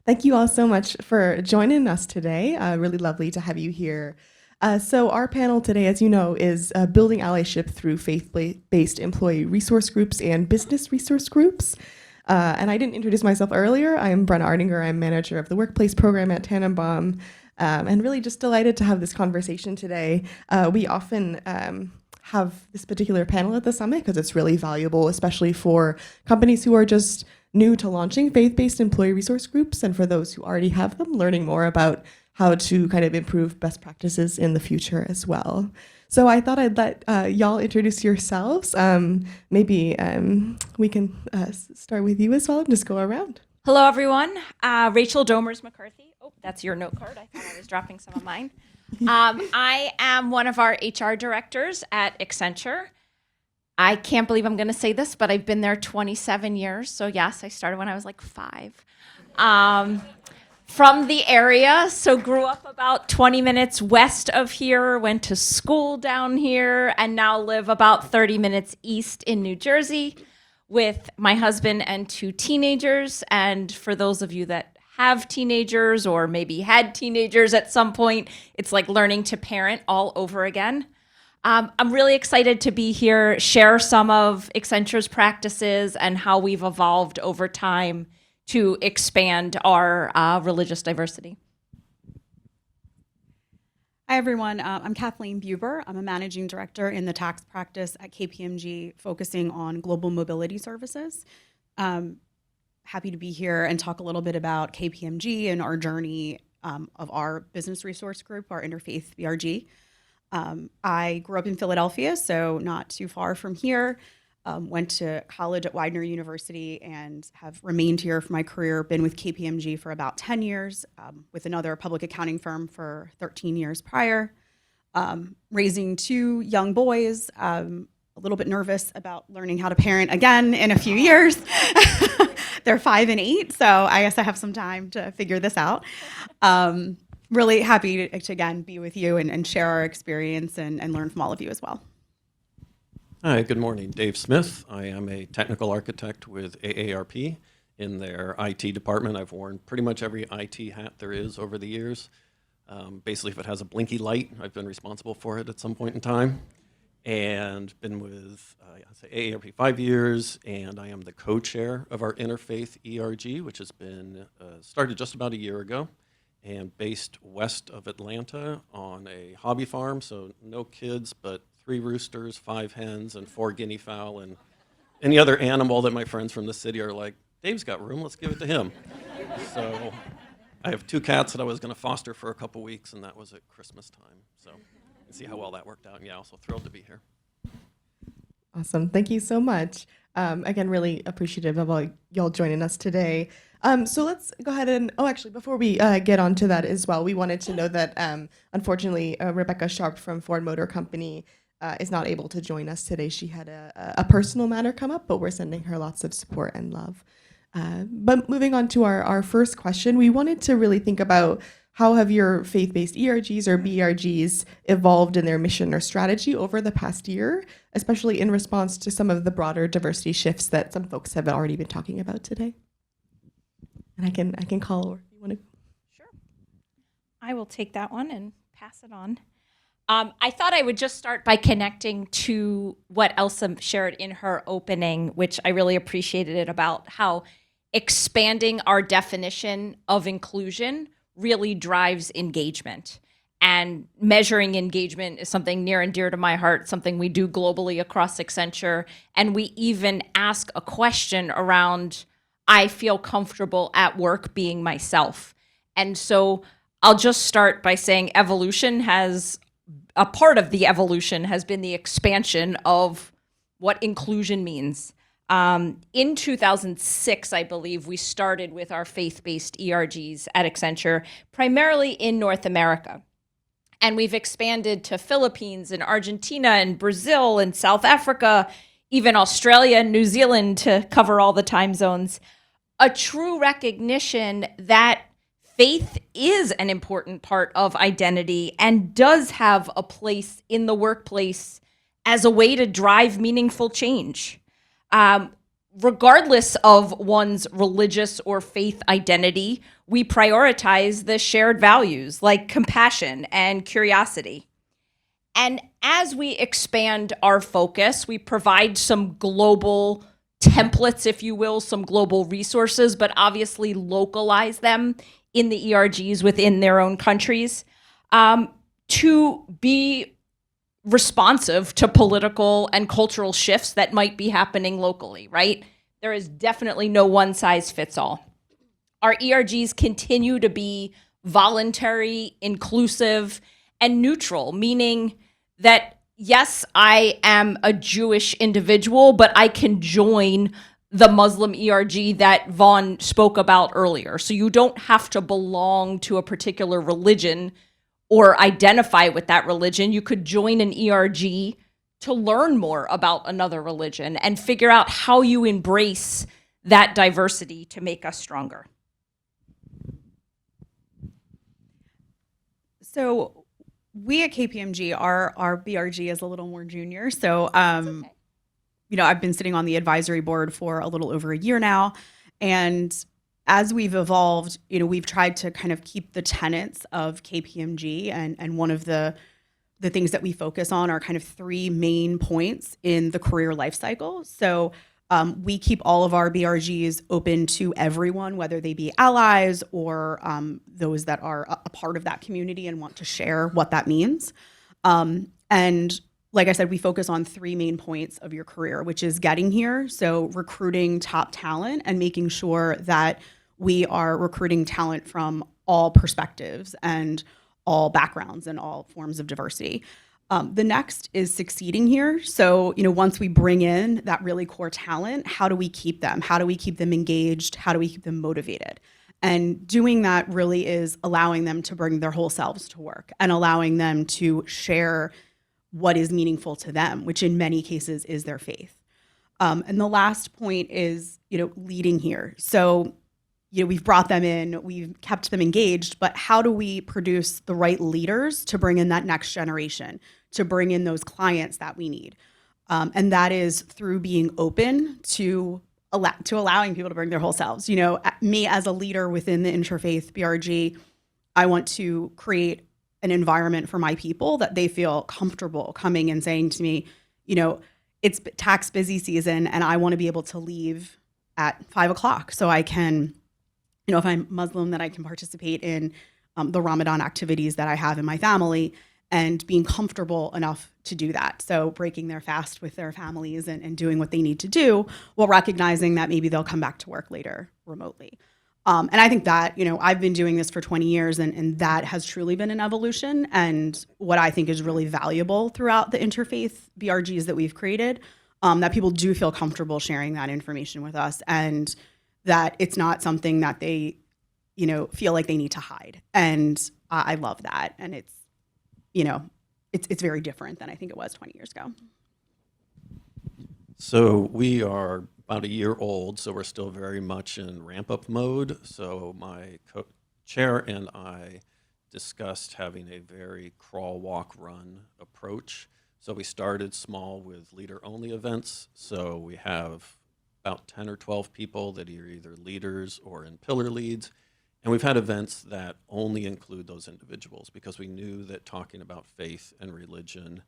Thank you all so much for joining us today. Really lovely to have you here. So our panel today, as you know, is building allyship through faith-based employee resource groups and business resource groups. And I didn't introduce myself earlier. I'm Brenna Ardinger. I'm manager of the workplace program at Tannenbaum, and really just delighted to have this conversation today. We often have this particular panel at the summit because it's really valuable, especially for companies who are just new to launching faith-based employee resource groups, and for those who already have them, learning more about how to kind of improve best practices in the future as well. So I thought I'd let y'all introduce yourselves. Maybe we can start with you as well and just go around. Hello, everyone. Rachel Domers McCarthy. Oh, that's your note card. I thought I was dropping some of mine. I am one of our HR directors at Accenture. I can't believe I'm going to say this, but I've been there 27 years. So yes, I started when I was like 5. From the area, so grew up about 20 minutes west of here, went to school down here, and now live about 30 minutes east in New Jersey with my husband and 2 teenagers. And for those of you that have teenagers or maybe had teenagers at some point, it's like learning to parent all over again. I'm really excited to be here, share some of Accenture's practices and how we've evolved over time to expand our religious diversity. Hi, everyone. I'm Kathleen Buber. I'm a managing director in the tax practice at KPMG, focusing on global mobility services. Happy to be here and talk a little bit about KPMG and our journey of our business resource group, our interfaith BRG. I grew up in Philadelphia, so not too far from here. Went to college at Widener University and have remained here for my career. Been with KPMG for about 10 years, with another public accounting firm for 13 years prior. Raising 2 young boys, a little bit nervous about learning how to parent again in a few years. They're 5 and 8, so I guess I have some time to figure this out. Really happy to again be with you and share our experience and learn from all of you as well. Hi, good morning. Dave Smith. I am a technical architect with AARP in their IT department. I've worn pretty much every IT hat there is over the years. Basically, if it has a blinky light, I've been responsible for it at some point in time. And been with AARP 5 years, and I am the co-chair of our Interfaith ERG, which has been started just about a year ago, and based west of Atlanta on a hobby farm, so no kids, but 3 roosters, 5 hens, and 4 guinea fowl, and any other animal that my friends from the city are like, Dave's got room, let's give it to him. So I have 2 cats that I was going to foster for a couple weeks, and that was at Christmas time. So you see how well that worked out, and yeah, also thrilled to be here. Awesome. Thank you so much. Again, really appreciative of all y'all joining us today. So let's go ahead and, actually, before we get onto that as well, we wanted to know that, unfortunately, Rebecca Sharp from Ford Motor Company is not able to join us today. She had a personal matter come up, but we're sending her lots of support and love. But moving on to our first question, we wanted to really think about how have your faith-based ERGs or BRGs evolved in their mission or strategy over the past year, especially in response to some of the broader diversity shifts that some folks have already been talking about today? And I can call, or if you want to. Sure. I will take that one and pass it on. I thought I would just start by connecting to what Elsa shared in her opening, which I really appreciated it about how expanding our definition of inclusion really drives engagement. And measuring engagement is something near and dear to my heart, something we do globally across Accenture. And we even ask a question around, I feel comfortable at work being myself. And so I'll just start by saying a part of the evolution has been the expansion of what inclusion means. In 2006, I believe, we started with our faith-based ERGs at Accenture, primarily in North America. And we've expanded to Philippines and Argentina and Brazil and South Africa, even Australia and New Zealand to cover all the time zones. A true recognition that faith is an important part of identity and does have a place in the workplace as a way to drive meaningful change. Regardless of one's religious or faith identity, we prioritize the shared values like compassion and curiosity. And as we expand our focus, we provide some global templates, if you will, some global resources, but obviously localize them in the ERGs within their own countries to be responsive to political and cultural shifts that might be happening locally, right? There is definitely no one size fits all. Our ERGs continue to be voluntary, inclusive, and neutral, meaning that, yes, I am a Jewish individual, but I can join the Muslim ERG that Vaughn spoke about earlier. So you don't have to belong to a particular religion or identify with that religion. You could join an ERG to learn more about another religion and figure out how you embrace that diversity to make us stronger. So we at KPMG, our BRG is a little more junior. So, Okay. you know, I've been sitting on the advisory board for a little over a year now. And as we've evolved, you know, we've tried to kind of keep the tenets of KPMG. And one of the things that we focus on are kind of three main points in the career life cycle. So we keep all of our BRGs open to everyone, whether they be allies or those that are a part of that community and want to share what that means. And like I said, we focus on three main points of your career, which is getting here. So recruiting top talent and making sure that we are recruiting talent from all perspectives and all backgrounds and all forms of diversity. The next is succeeding here. So, you know, once we bring in that really core talent, how do we keep them? How do we keep them engaged? How do we keep them motivated? And doing that really is allowing them to bring their whole selves to work and allowing them to share what is meaningful to them, which in many cases is their faith. And the last point is, you know, leading here. So, you know, we've brought them in, we've kept them engaged, but how do we produce the right leaders to bring in that next generation, to bring in those clients that we need? And that is through being open to allowing people to bring their whole selves. You know, me as a leader within the interfaith BRG, I want to create an environment for my people that they feel comfortable coming and saying to me, you know, it's tax busy season and I want to be able to leave at 5 o'clock so I can, you know, if I'm Muslim, that I can participate in the Ramadan activities that I have in my family and being comfortable enough to do that. So breaking their fast with their families and doing what they need to do while recognizing that maybe they'll come back to work later remotely. And I think that, you know, I've been doing this for 20 years and that has truly been an evolution. And what I think is really valuable throughout the interfaith BRGs that we've created, that people do feel comfortable sharing that information with us and that it's not something that they, you know, feel like they need to hide. And I love that. And it's, you know, it's very different than I think it was 20 years ago. So we are about a year old, so we're still very much in ramp-up mode. So my co-chair and I discussed having a very crawl, walk, run approach. So we started small with leader-only events. So we have about 10 or 12 people that are either leaders or in pillar leads. And we've had events that only include those individuals because we knew that talking about faith and religion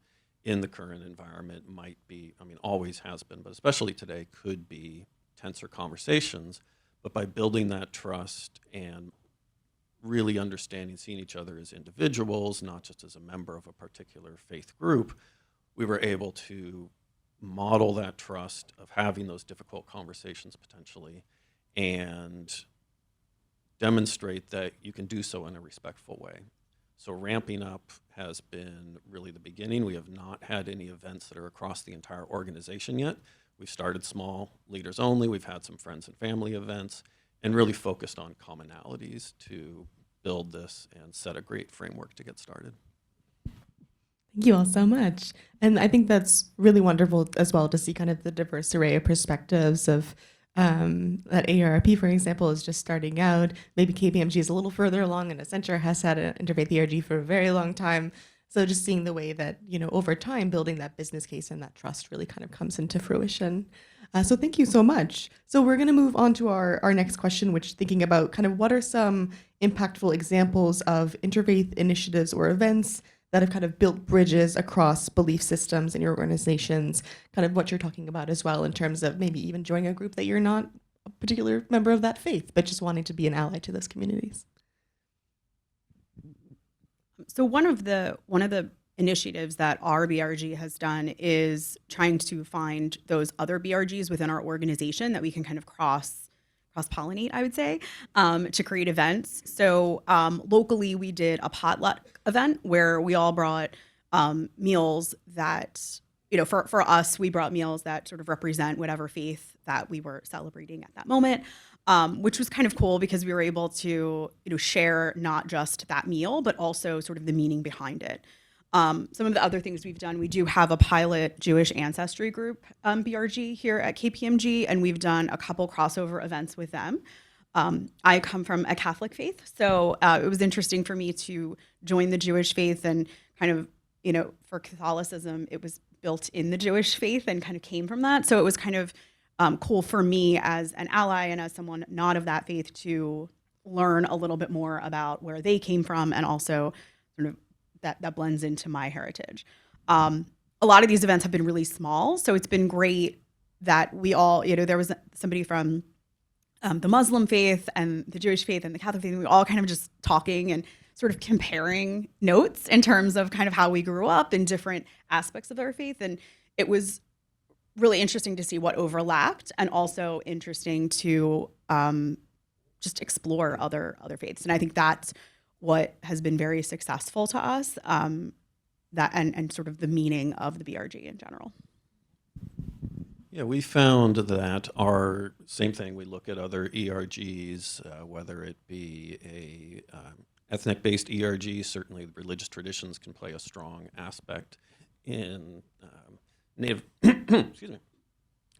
in the current environment might be, I mean, always has been, but especially today could be tenser conversations. But by building that trust and really understanding, seeing each other as individuals, not just as a member of a particular faith group, we were able to model that trust of having those difficult conversations potentially and demonstrate that you can do so in a respectful way. So ramping up has been really the beginning. We have not had any events that are across the entire organization yet. We've started small, leaders only. We've had some friends and family events and really focused on commonalities to build this and set a great framework to get started. Thank you all so much. And I think that's really wonderful as well to see kind of the diverse array of perspectives of that AARP, for example, is just starting out. Maybe KPMG is a little further along and Accenture has had an interfaith ERG for a very long time. So just seeing the way that, you know, over time, building that business case and that trust really kind of comes into fruition. So thank you so much. So we're going to move on to our next question, which thinking about kind of what are some impactful examples of interfaith initiatives or events that have kind of built bridges across belief systems in your organizations, kind of what you're talking about as well in terms of maybe even joining a group that you're not a particular member of that faith, but just wanting to be an ally to those communities. So one of the initiatives that our BRG has done is trying to find those other BRGs within our organization that we can kind of cross-pollinate, I would say, to create events. So locally, we did a potluck event where we all brought meals that, for us, we brought meals that sort of represent whatever faith that we were celebrating at that moment, which was kind of cool because we were able to, share not just that meal, but also sort of the meaning behind it. Some of the other things we've done, we do have a pilot Jewish ancestry group, BRG, here at KPMG, and we've done a couple crossover events with them. I come from a Catholic faith, so it was interesting for me to join the Jewish faith and kind of, for Catholicism, it was built in the Jewish faith and kind of came from that. So it was kind of cool for me as an ally and as someone not of that faith to learn a little bit more about where they came from and also sort of that blends into my heritage. A lot of these events have been really small, so it's been great that we all, there was somebody from the Muslim faith and the Jewish faith and the Catholic faith, and we all kind of just talking and sort of comparing notes in terms of kind of how we grew up in different aspects of our faith. And it was really interesting to see what overlapped and also interesting to just explore other faiths. And I think that's what has been very successful to us, that and sort of the meaning of the BRG in general. Yeah, we found that our same thing. We look at other ERGs, whether it be a ethnic-based ERG. Certainly, religious traditions can play a strong aspect in Native, excuse me,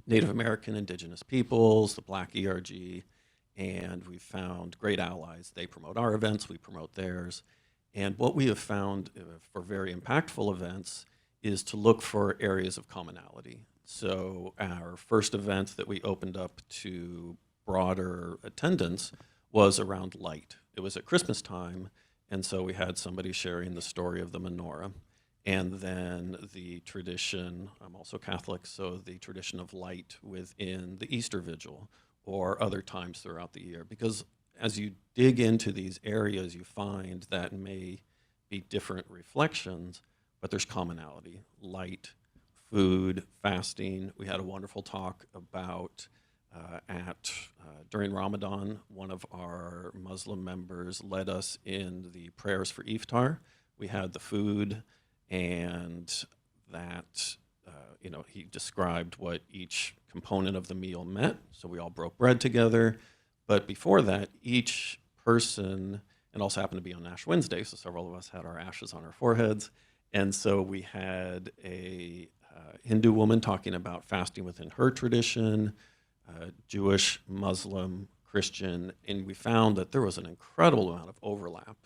Native American, Indigenous peoples, the Black ERG. And we've found great allies. They promote our events, we promote theirs. And what we have found for very impactful events is to look for areas of commonality. So our first event that we opened up to broader attendance was around light. It was at Christmas time, and so we had somebody sharing the story of the menorah. And then the tradition, I'm also Catholic, so the tradition of light within the Easter Vigil, or other times throughout the year. Because as you dig into these areas, you find that may be different reflections, but there's commonality. Light, food, fasting. We had a wonderful talk about during Ramadan, one of our Muslim members led us in the prayers for iftar. We had the food, and that he described what each component of the meal meant. So we all broke bread together. But before that, each person, and also happened to be on Ash Wednesday, so several of us had our ashes on our foreheads. And so we had a Hindu woman talking about fasting within her tradition, Jewish, Muslim, Christian, and we found that there was an incredible amount of overlap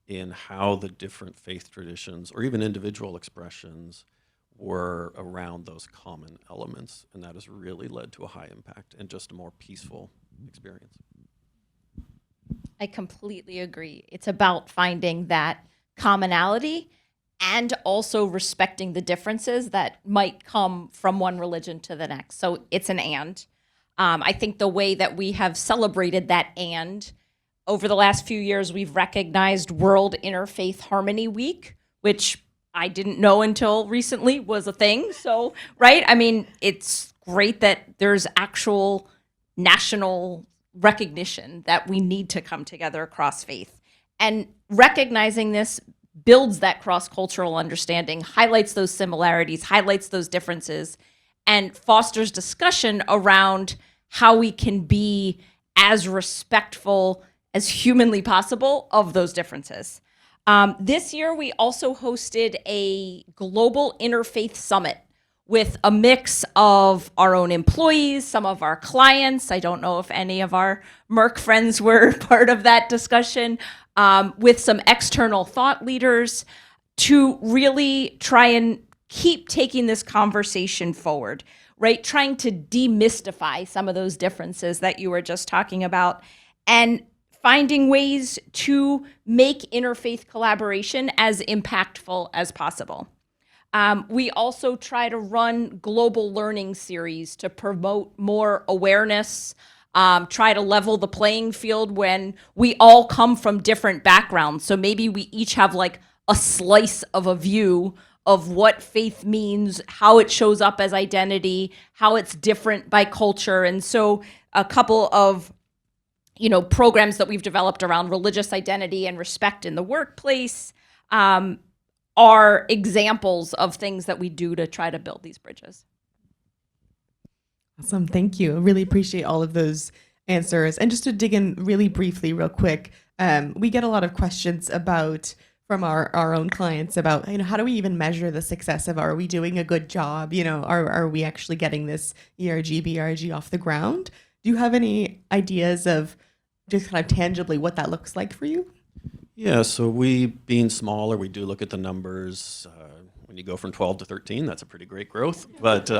in how the different faith traditions or even individual expressions were around those common elements, and that has really led to a high impact and just a more peaceful experience. I completely agree. It's about finding that commonality and also respecting the differences that might come from one religion to the next. So it's an and. I think the way that we have celebrated that and over the last few years, we've recognized World Interfaith Harmony Week, which I didn't know until recently was a thing. So, right? I mean, it's great that there's actual national recognition that we need to come together across faith. And recognizing this builds that cross-cultural understanding, highlights those similarities, highlights those differences, and fosters discussion around how we can be as respectful as humanly possible of those differences. This year, we also hosted a global interfaith summit with a mix of our own employees, some of our clients. I don't know if any of our Merck friends were part of that discussion, with some external thought leaders to really try and keep taking this conversation forward. right? Trying to demystify some of those differences that you were just talking about, and finding ways to make interfaith collaboration as impactful as possible. We also try to run global learning series to promote more awareness, try to level the playing field when we all come from different backgrounds. So maybe we each have like a slice of a view of what faith means, how it shows up as identity, how it's different by culture. And so a couple of programs that we've developed around religious identity and respect in the workplace are examples of things that we do to try to build these bridges. Awesome. Thank you. I really appreciate all of those answers. And just to dig in really briefly, real quick, we get a lot of questions from our own clients about, how do we even measure the success of, are we doing a good job? Are we actually getting this ERG, BRG off the ground? Do you have any ideas of just kind of tangibly what that looks like for you? Yeah, so we, being smaller, we do look at the numbers. When you go from 12 to 13, that's a pretty great growth. But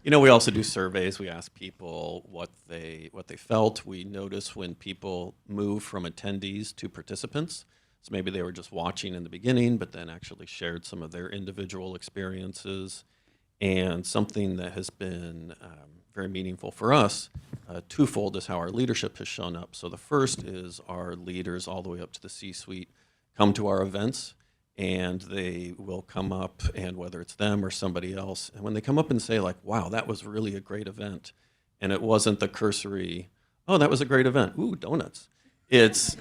we also do surveys. We ask people what they felt. We notice when people move from attendees to participants. So maybe they were just watching in the beginning, but then actually shared some of their individual experiences. And something that has been very meaningful for us, twofold, is how our leadership has shown up. So the first is our leaders all the way up to the C-suite come to our events, and they will come up, and whether it's them or somebody else, and when they come up and say like, wow, that was really a great event, and it wasn't the cursory, oh, that was a great event, ooh, donuts. It's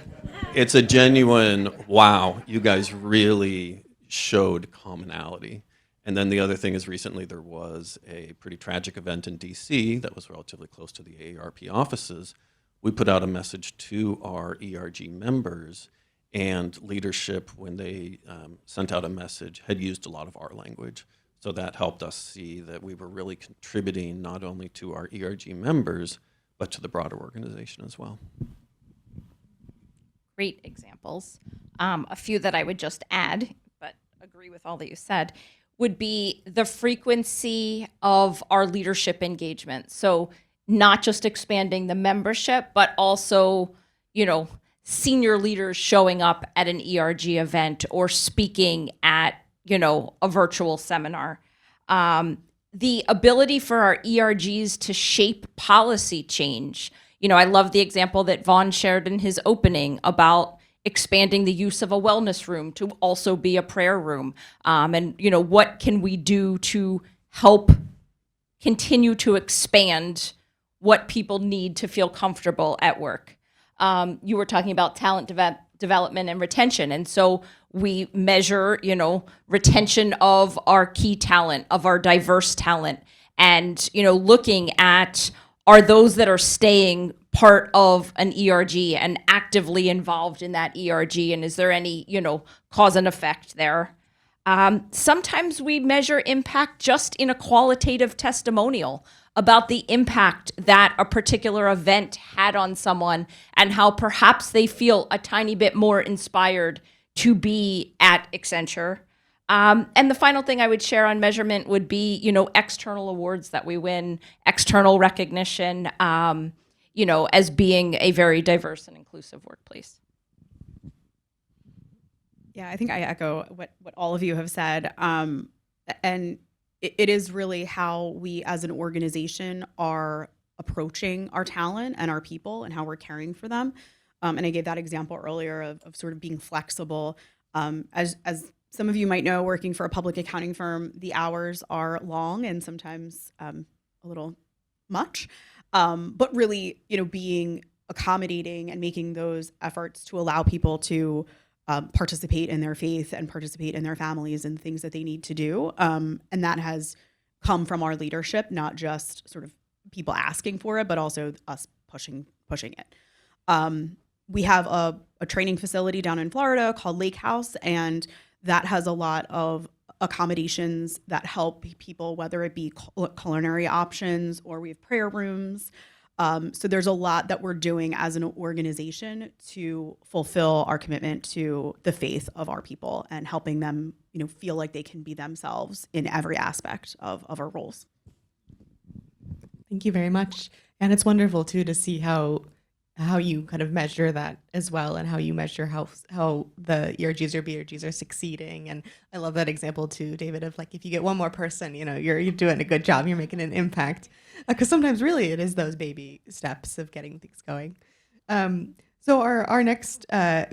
a genuine, wow, you guys really showed commonality. And then the other thing is, recently there was a pretty tragic event in DC that was relatively close to the AARP offices. We put out a message to our ERG members, and leadership, when they sent out a message, had used a lot of our language. So that helped us see that we were really contributing not only to our ERG members, but to the broader organization as well. Great examples. A few that I would just add, but agree with all that you said, would be the frequency of our leadership engagement. So not just expanding the membership, but also, senior leaders showing up at an ERG event or speaking at, a virtual seminar. The ability for our ERGs to shape policy change. I love the example that Vaughn shared in his opening about expanding the use of a wellness room to also be a prayer room. And what can we do to help continue to expand what people need to feel comfortable at work? You were talking about talent development and retention. And so we measure, retention of our key talent, of our diverse talent, and, looking at, are those that are staying part of an ERG and actively involved in that ERG, and is there any, cause and effect there? Sometimes we measure impact just in a qualitative testimonial about the impact that a particular event had on someone and how perhaps they feel a tiny bit more inspired to be at Accenture. And the final thing I would share on measurement would be, external awards that we win, external recognition, as being a very diverse and inclusive workplace. Yeah, I think I echo what all of you have said. And it is really how we as an organization are approaching our talent and our people and how we're caring for them. And I gave that example earlier of sort of being flexible. As some of you might know, working for a public accounting firm, the hours are long and sometimes a little much. But really, being accommodating and making those efforts to allow people to participate in their faith and participate in their families and things that they need to do. And that has come from our leadership, not just sort of people asking for it, but also us pushing it. We have a training facility down in Florida called Lake House, and that has a lot of accommodations that help people, whether it be culinary options or we have prayer rooms. So there's a lot that we're doing as an organization to fulfill our commitment to the faith of our people and helping them, feel like they can be themselves in every aspect of our roles. Thank you very much. And it's wonderful too to see how you kind of measure that as well, and how you measure how the ERGs or BRGs are succeeding. And I love that example too, David, of like, if you get one more person, you're doing a good job, you're making an impact. Because sometimes really it is those baby steps of getting things going. So our next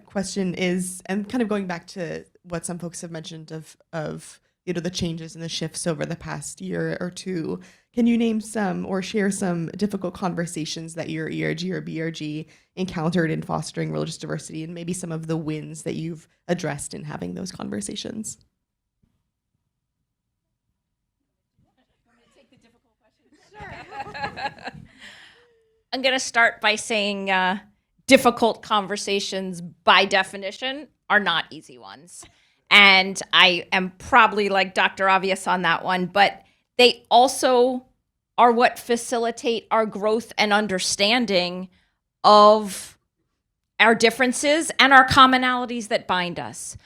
question is, and kind of going back to what some folks have mentioned of the changes and the shifts over the past year or two. Can you name some or share some difficult conversations that your ERG or BRG encountered in fostering religious diversity, and maybe some of the wins that you've addressed in having those conversations? I'm going to start by saying difficult conversations, by definition, are not easy ones. And I am probably like Dr. Obvious on that one, but they also are what facilitate our growth and understanding of our differences and our commonalities that bind us.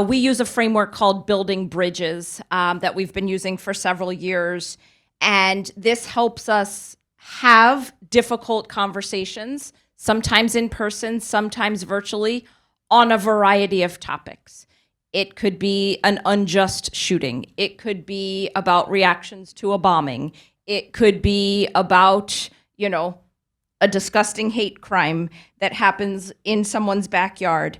We use a framework called Building Bridges that we've been using for several years. And this helps us have difficult conversations, sometimes in person, sometimes virtually, on a variety of topics. It could be an unjust shooting. It could be about reactions to a bombing. It could be about, a disgusting hate crime that happens in someone's backyard.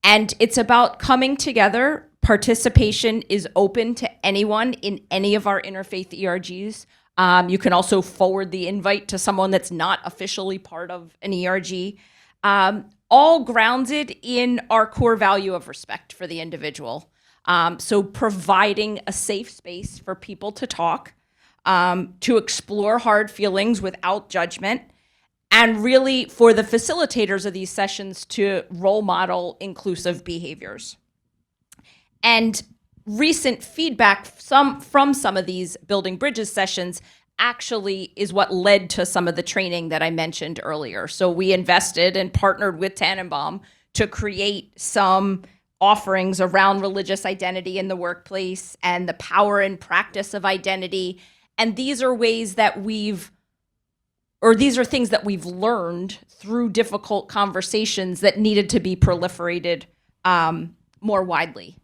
And it's about coming together. Participation is open to anyone in any of our interfaith ERGs. You can also forward the invite to someone that's not officially part of an ERG. All grounded in our core value of respect for the individual. So providing a safe space for people to talk, to explore hard feelings without judgment, and really for the facilitators of these sessions to role model inclusive behaviors. And recent feedback from some of these Building Bridges sessions actually is what led to some of the training that I mentioned earlier. So we invested and partnered with Tannenbaum to create some offerings around religious identity in the workplace and the power and practice of identity. And these are ways that these are things that we've learned through difficult conversations that needed to be proliferated more widely.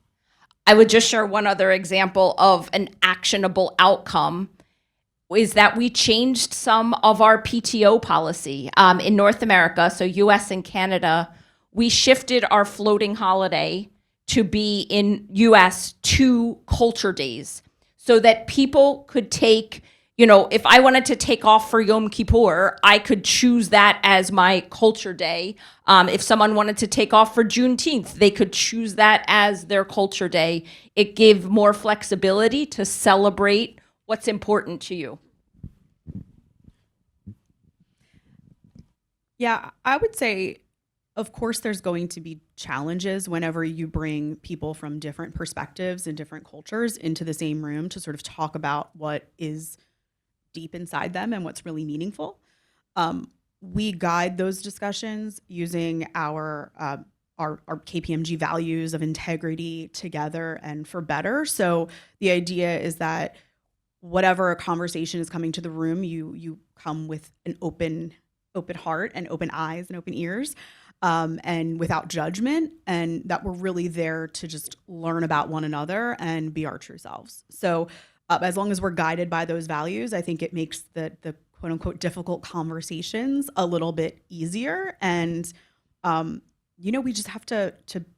I would just share one other example of an actionable outcome is that we changed some of our PTO policy in North America, so US and Canada. We shifted our floating holiday to be in US 2 culture days so that people could take, if I wanted to take off for Yom Kippur, I could choose that as my culture day. If someone wanted to take off for Juneteenth, they could choose that as their culture day. It gave more flexibility to celebrate what's important to you. Yeah, I would say, of course, there's going to be challenges whenever you bring people from different perspectives and different cultures into the same room to sort of talk about what is deep inside them and what's really meaningful. We guide those discussions using our KPMG values of integrity, together, and for better. So the idea is that whatever a conversation is coming to the room, you come with an open heart and open eyes and open ears, and without judgment, and that we're really there to just learn about one another and be our true selves. So as long as we're guided by those values, I think it makes the quote unquote difficult conversations a little bit easier. And we just have to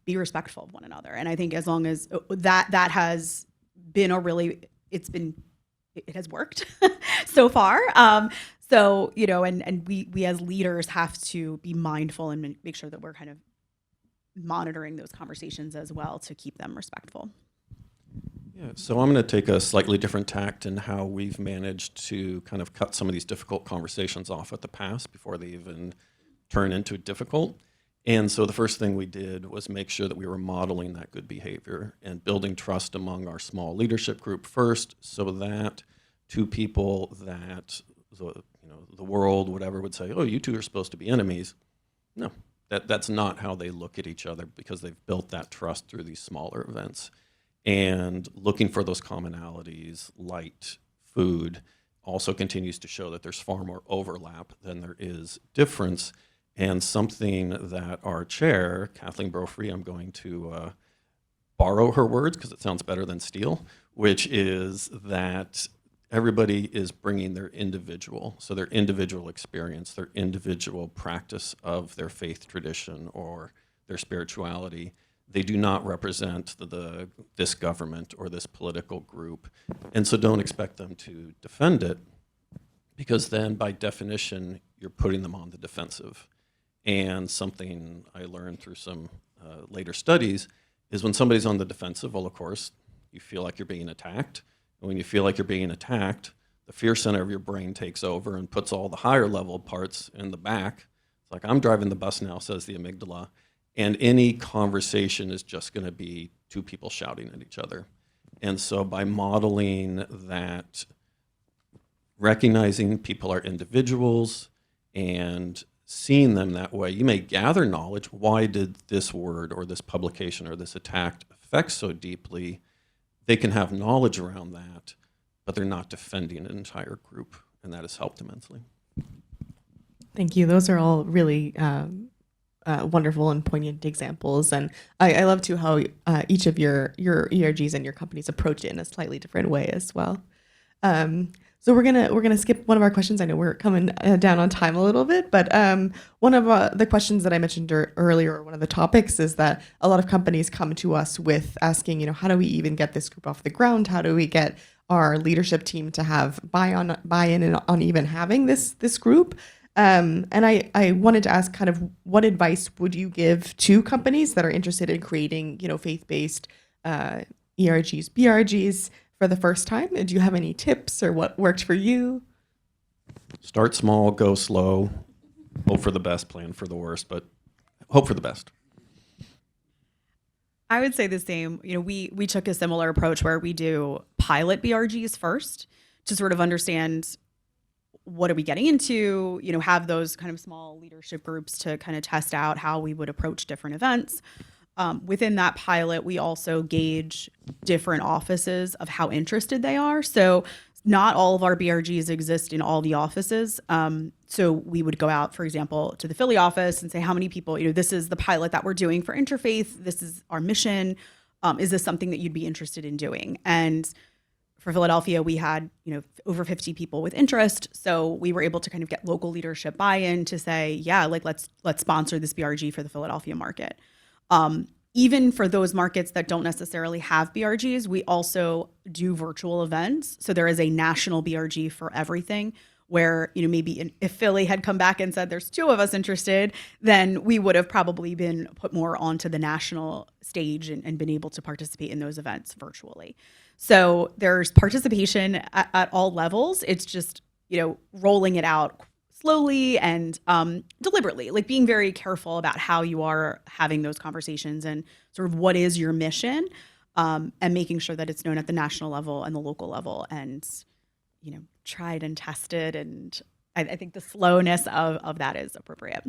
be respectful of one another. And I think as long as that has been it has worked so far. So, and we as leaders have to be mindful and make sure that we're kind of monitoring those conversations as well to keep them respectful. Yeah, so I'm going to take a slightly different tact in how we've managed to kind of cut some of these difficult conversations off at the pass before they even turn into difficult. And so the first thing we did was make sure that we were modeling that good behavior and building trust among our small leadership group first, so that two people that the world, whatever, would say, oh, you two are supposed to be enemies. No, that's not how they look at each other, because they've built that trust through these smaller events. And looking for those commonalities, light, food, also continues to show that there's far more overlap than there is difference. And something that our chair, Kathleen Buber, I'm going to borrow her words because it sounds better than steal, which is that everybody is bringing their individual experience, their individual practice of their faith tradition or their spirituality. They do not represent this government or this political group. And so don't expect them to defend it, because then by definition, you're putting them on the defensive. And something I learned through some later studies is when somebody's on the defensive, well, of course, you feel like you're being attacked. And when you feel like you're being attacked, the fear center of your brain takes over and puts all the higher level parts in the back. It's like, I'm driving the bus now, says the amygdala. And any conversation is just going to be two people shouting at each other. And so by modeling that, recognizing people are individuals and seeing them that way, you may gather knowledge. Why did this word or this publication or this attack affect so deeply? They can have knowledge around that, but they're not defending an entire group, and that has helped immensely. Thank you. Those are all really wonderful and poignant examples, and I love too how each of your ERGs and your companies approach it in a slightly different way as well. So we're gonna skip one of our questions. I know we're coming down on time a little bit, but one of the questions that I mentioned earlier, one of the topics, is that a lot of companies come to us with asking, how do we even get this group off the ground? How do we get our leadership team to have buy-in on even having this group? And I wanted to ask kind of what advice would you give to companies that are interested in creating, faith-based ERGs, BRGs for the first time? And do you have any tips or what worked for you? Start small, go slow, hope for the best, plan for the worst, but hope for the best. I would say the same. We took a similar approach where we do pilot BRGs first to sort of understand what are we getting into, have those kind of small leadership groups to kind of test out how we would approach different events. Within that pilot, we also gauge different offices of how interested they are. So not all of our BRGs exist in all the offices. So we would go out, for example, to the Philly office and say, how many people, this is the pilot that we're doing for interfaith. This is our mission. Is this something that you'd be interested in doing? And for Philadelphia, we had, over 50 people with interest. So we were able to kind of get local leadership buy-in to say, yeah, let's sponsor this BRG for the Philadelphia market. Even for those markets that don't necessarily have BRGs, we also do virtual events. So there is a national BRG for everything where, maybe if Philly had come back and said there's two of us interested, then we would have probably been put more onto the national stage and been able to participate in those events virtually. So there's participation at all levels. It's just, rolling it out slowly and deliberately, like being very careful about how you are having those conversations and sort of what is your mission, and making sure that it's known at the national level and the local level and, tried and tested. And I think the slowness of that is appropriate.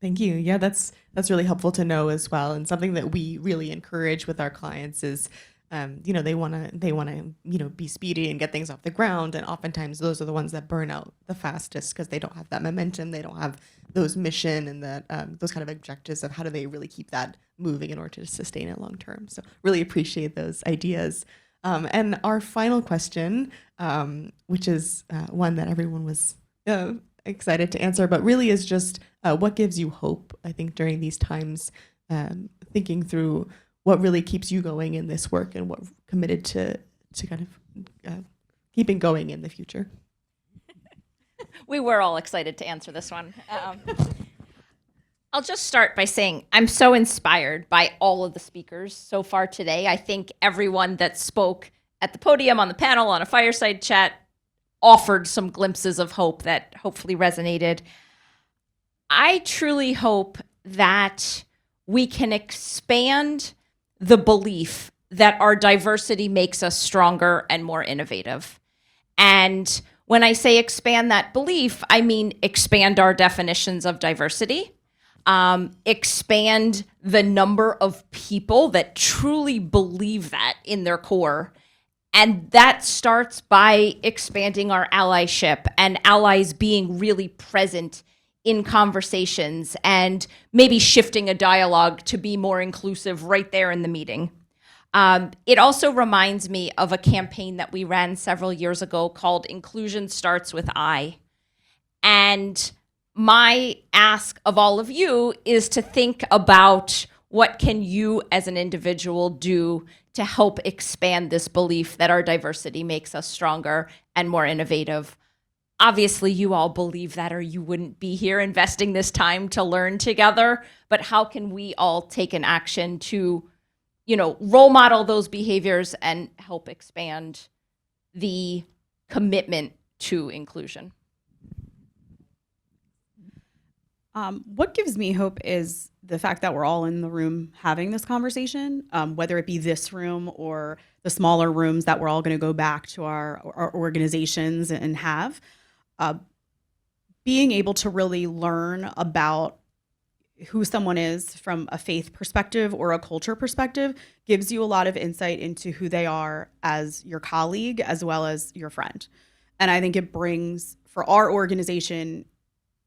Thank you. Yeah, that's really helpful to know as well. And something that we really encourage with our clients is, they want to, be speedy and get things off the ground. And oftentimes those are the ones that burn out the fastest because they don't have that momentum. They don't have those mission and that those kind of objectives of how do they really keep that moving in order to sustain it long term. So really appreciate those ideas. And our final question, which is one that everyone was excited to answer, but really is just what gives you hope, I think, during these times, thinking through what really keeps you going in this work and what committed to kind of keeping going in the future. We were all excited to answer this one. I'll just start by saying I'm so inspired by all of the speakers so far today. I think everyone that spoke at the podium, on the panel, on a fireside chat, offered some glimpses of hope that hopefully resonated. I truly hope that we can expand the belief that our diversity makes us stronger and more innovative. And when I say expand that belief, I mean expand our definitions of diversity, expand the number of people that truly believe that in their core, And that starts by expanding our allyship and allies being really present in conversations and maybe shifting a dialogue to be more inclusive right there in the meeting. It also reminds me of a campaign that we ran several years ago called Inclusion Starts with I. And my ask of all of you is to think about what can you as an individual do to help expand this belief that our diversity makes us stronger and more innovative. Obviously, you all believe that or you wouldn't be here investing this time to learn together, but how can we all take an action to, role model those behaviors and help expand the commitment to inclusion? What gives me hope is the fact that we're all in the room having this conversation, whether it be this room or the smaller rooms that we're all going to go back to our organizations and have. Being able to really learn about who someone is from a faith perspective or a culture perspective gives you a lot of insight into who they are as your colleague as well as your friend. And I think it brings, for our organization,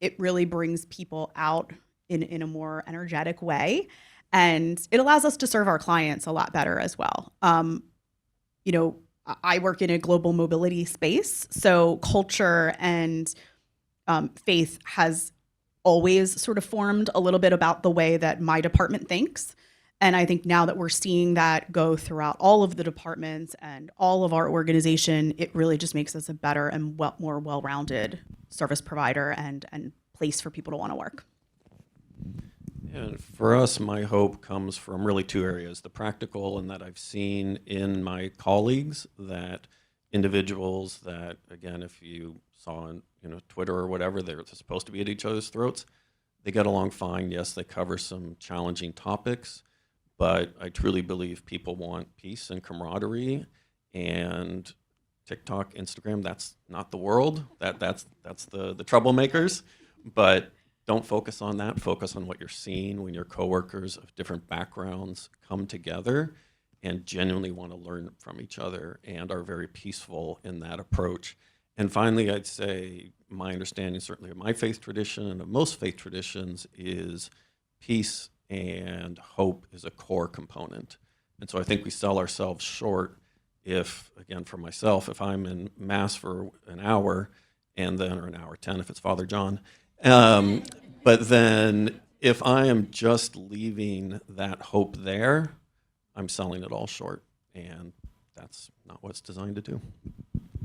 it really brings people out in a more energetic way. And it allows us to serve our clients a lot better as well. I work in a global mobility space, so culture and faith has always sort of formed a little bit about the way that my department thinks. And I think now that we're seeing that go throughout all of the departments and all of our organization, it really just makes us a better and more well-rounded service provider and place for people to want to work. And for us, my hope comes from really two areas. The practical, and that I've seen in my colleagues, that individuals that, again, if you saw on Twitter or whatever, they're supposed to be at each other's throats. They get along fine. Yes, they cover some challenging topics, but I truly believe people want peace and camaraderie. And TikTok, Instagram, that's not the world. That's the troublemakers. But don't focus on that. Focus on what you're seeing when your coworkers of different backgrounds come together and genuinely want to learn from each other and are very peaceful in that approach. And finally, I'd say my understanding, certainly of my faith tradition and of most faith traditions, is peace and hope is a core component. And so I think we sell ourselves short if, again, for myself, if I'm in Mass for an hour and then, or an hour 10 if it's Father John, but then if I am just leaving that hope there, I'm selling it all short. And that's not what it's designed to do.